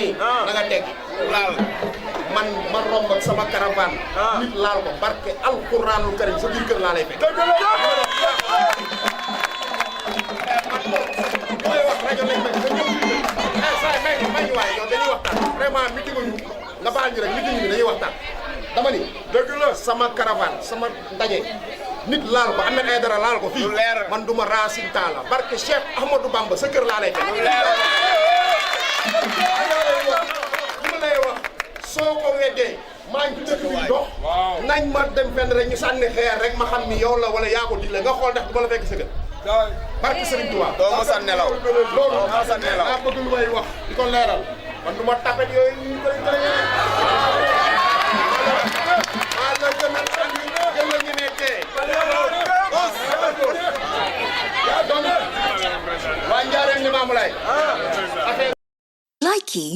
nii na nga teg laal man ma romb ak sama caravane nit laal ko barke alquranul karim sa biir kër laa lay fekk may wax rajo lañ may say may ñu waaye yow dañuy waxtaan vraiment meeting ñu nga baal ñu rek meeting ñu dañuy waxtaan dama ni dëgg la sama caravane sama ndaje nit laal ko Ahmed Aïdara laal ko fii man duma Racine Talla barke Cheikh Ahmadou Bamba sa kër laa lay fekk li ma lay wax soo ko weddee maa ngi dëkk bi dox nañ ma dem fenn rek ñu sànni xeer rek ma xam ni yow la wala yaa ko digle nga xool ndax du ma la fekk sa kër barke Serigne Touba doo ma sa nelaw loolu daa bëgg lu may wax di ko leeral man du ma tapet yooyu ñu koy maa la gën a ñemee tee donc waa Ndiarène Limamoulaye Likey